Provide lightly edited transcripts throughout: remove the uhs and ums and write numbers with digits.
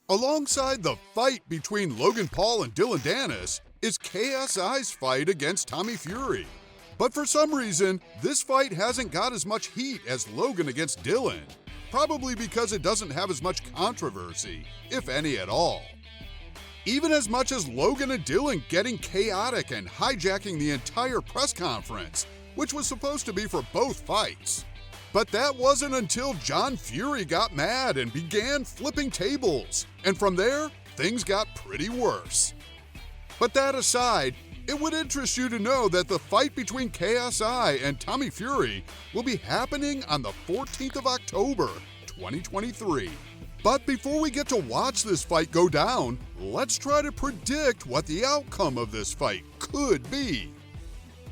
Alongside the fight between Logan Paul and Dillon Danis is KSI's fight against Tommy Fury. But for some reason, this fight hasn't got as much heat as Logan against Dillon, probably because it doesn't have as much controversy, if any at all. Even as much as Logan and Dillon getting chaotic and hijacking the entire press conference, which was supposed to be for both fights. But that wasn't until John Fury got mad and began flipping tables, and from there, things got pretty worse. But that aside, it would interest you to know that the fight between KSI and Tommy Fury will be happening on the 14th of October, 2023. But before we get to watch this fight go down, let's try to predict what the outcome of this fight could be.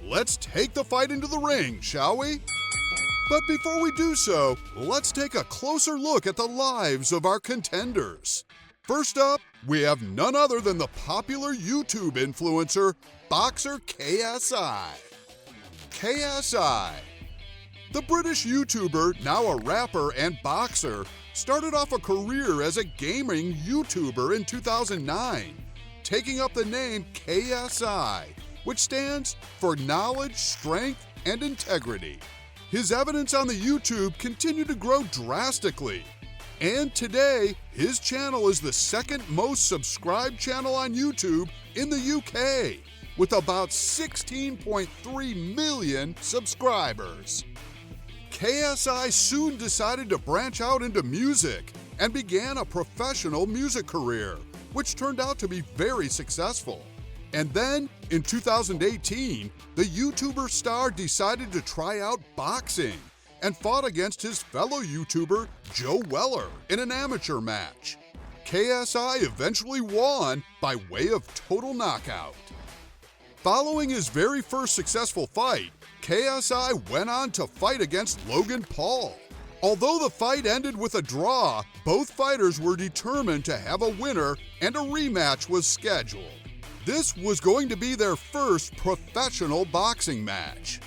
Let's take the fight into the ring, shall we? But before we do so, let's take a closer look at the lives of our contenders. First up, we have none other than the popular YouTube influencer, boxer KSI. KSI. The British YouTuber, now a rapper and boxer, started off a career as a gaming YouTuber in 2009, taking up the name KSI, which stands for Knowledge, Strength, and Integrity. His evidence on the YouTube continued to grow drastically, and today, his channel is the second most subscribed channel on YouTube in the UK, with about 16.3 million subscribers. KSI soon decided to branch out into music and began a professional music career, which turned out to be very successful. And then, in 2018, the YouTuber star decided to try out boxing and fought against his fellow YouTuber Joe Weller in an amateur match. KSI eventually won by way of total knockout. Following his very first successful fight, KSI went on to fight against Logan Paul. Although the fight ended with a draw, both fighters were determined to have a winner and a rematch was scheduled. This was going to be their first professional boxing match.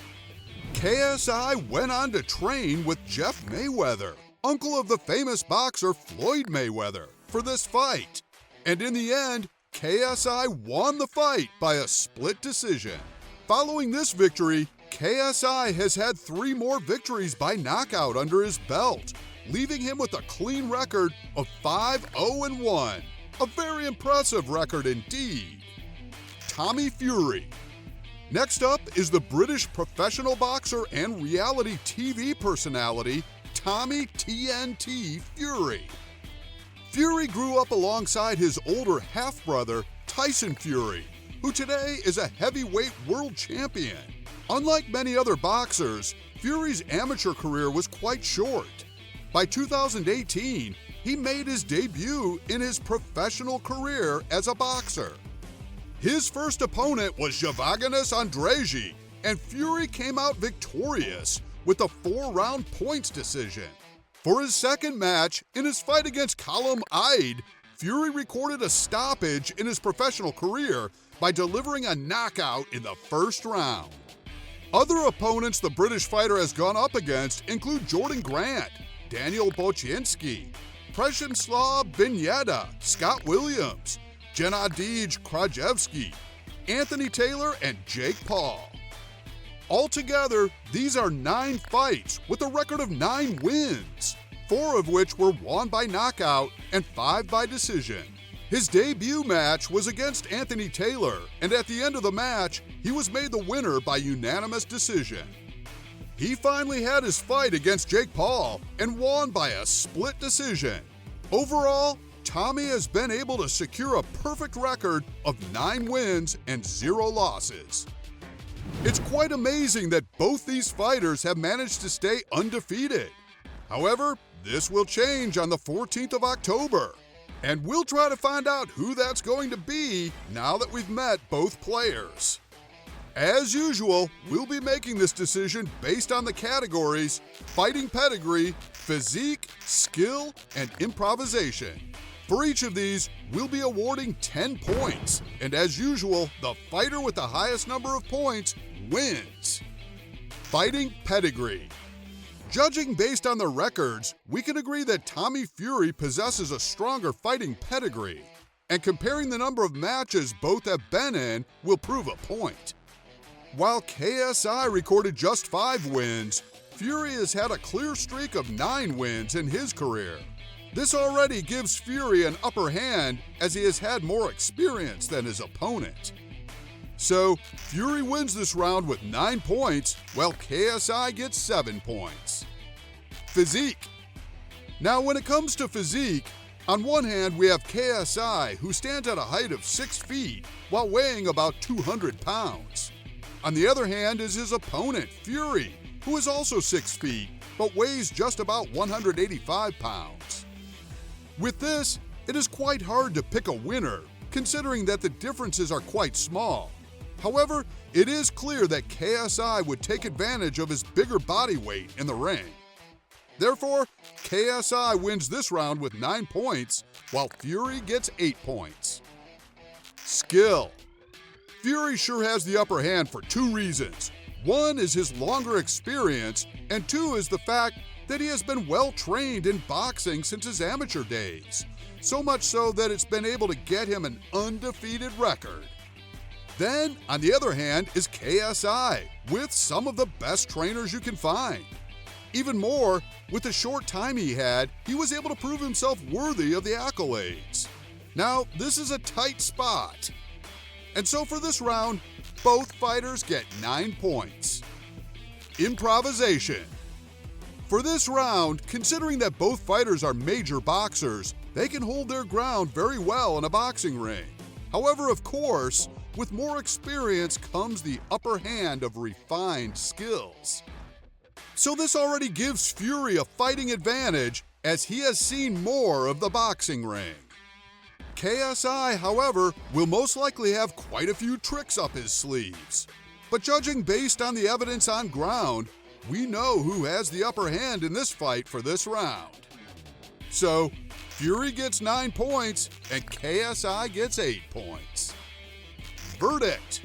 KSI went on to train with Jeff Mayweather, uncle of the famous boxer Floyd Mayweather, for this fight. And in the end, KSI won the fight by a split decision. Following this victory, KSI has had 3 more victories by knockout under his belt, leaving him with a clean record of 5-0-1. A very impressive record indeed. Tommy Fury. Next up is the British professional boxer and reality TV personality, Tommy TNT Fury. Fury grew up alongside his older half-brother, Tyson Fury, who today is a heavyweight world champion. Unlike many other boxers, Fury's amateur career was quite short. By 2018, he made his debut in his professional career as a boxer. His first opponent was Javagenis Andreji, and Fury came out victorious with a 4-round points decision. For his second match, in his fight against Callum Aid, Fury recorded a stoppage in his professional career by delivering a knockout in the first round. Other opponents the British fighter has gone up against include Jordan Grant, Daniel Bocianski, Przemysław Bieniada, Scott Williams, Gennady Krajewski, Anthony Taylor, and Jake Paul. Altogether, these are 9 fights with a record of 9 wins, 4 of which were won by knockout and 5 by decision. His debut match was against Anthony Taylor, and at the end of the match, he was made the winner by unanimous decision. He finally had his fight against Jake Paul and won by a split decision. Overall, Tommy has been able to secure a perfect record of 9 wins and 0 losses. It's quite amazing that both these fighters have managed to stay undefeated. However, this will change on the 14th of October, and we'll try to find out who that's going to be now that we've met both players. As usual, we'll be making this decision based on the categories fighting pedigree, physique, skill, and improvisation. For each of these, we'll be awarding 10 points, and as usual, the fighter with the highest number of points wins. Fighting pedigree. Judging based on their records, we can agree that Tommy Fury possesses a stronger fighting pedigree, and comparing the number of matches both have been in will prove a point. While KSI recorded just 5 wins, Fury has had a clear streak of 9 wins in his career. This already gives Fury an upper hand as he has had more experience than his opponent. So, Fury wins this round with 9 points, while KSI gets 7 points. Physique. Now, when it comes to physique, on one hand we have KSI, who stands at a height of 6 feet while weighing about 200 pounds. On the other hand is his opponent, Fury, who is also 6 feet, but weighs just about 185 pounds. With this, it is quite hard to pick a winner, considering that the differences are quite small. However, it is clear that KSI would take advantage of his bigger body weight in the ring. Therefore, KSI wins this round with 9 points, while Fury gets 8 points. Skill. Fury sure has the upper hand for 2 reasons. One is his longer experience, and 2 is the fact that he has been well trained in boxing since his amateur days, so much so that it's been able to get him an undefeated record. Then, on the other hand, is KSI, with some of the best trainers you can find. Even more, with the short time he had, he was able to prove himself worthy of the accolades. Now, this is a tight spot. And so for this round, both fighters get 9 points. Improvisation. For this round, considering that both fighters are major boxers, they can hold their ground very well in a boxing ring. However, of course, with more experience comes the upper hand of refined skills. So this already gives Fury a fighting advantage as he has seen more of the boxing ring. KSI, however, will most likely have quite a few tricks up his sleeves. But judging based on the evidence on ground, we know who has the upper hand in this fight for this round. So, Fury gets 9 points and KSI gets 8 points. Verdict.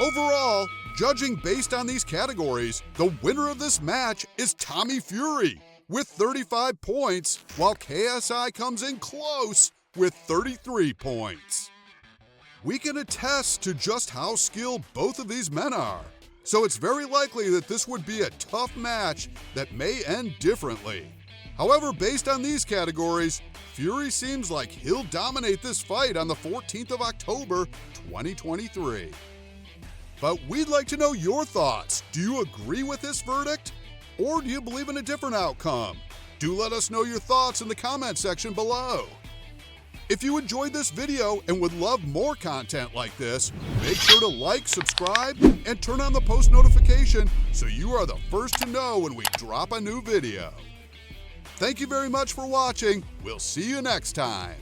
Overall, judging based on these categories, the winner of this match is Tommy Fury with 35 points, while KSI comes in close with 33 points. We can attest to just how skilled both of these men are, so it's very likely that this would be a tough match that may end differently. However, based on these categories, Fury seems like he'll dominate this fight on the 14th of October, 2023. But we'd like to know your thoughts. Do you agree with this verdict? Or do you believe in a different outcome? Do let us know your thoughts in the comment section below. If you enjoyed this video and would love more content like this, make sure to like, subscribe, and turn on the post notification so you are the first to know when we drop a new video. Thank you very much for watching. We'll see you next time.